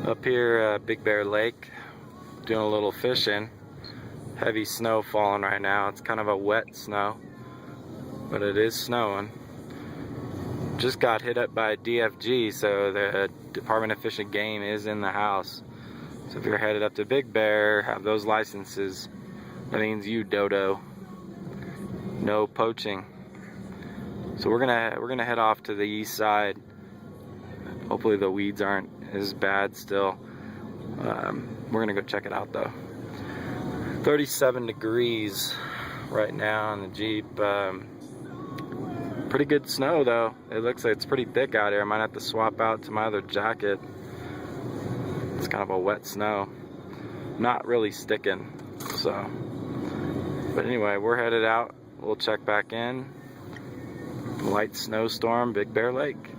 Up here, Big Bear Lake, doing a little fishing. Heavy snow falling right now. It's kind of a wet snow, but it is snowing. Just got hit up by DFG, so the Department of Fish and Game is in the house. So if you're headed up to Big Bear, have those licenses. That means you, dodo. No poaching. So we're gonna head off to the east side. Hopefully the weeds aren't as bad still. We're gonna go check it out though. 37 degrees right now in the Jeep. Pretty good snow though. It looks like it's pretty thick out here. I might have to swap out to my other jacket. It's kind of a wet snow. Not really sticking, so. But anyway, we're headed out. We'll check back in. Light snowstorm, Big Bear Lake.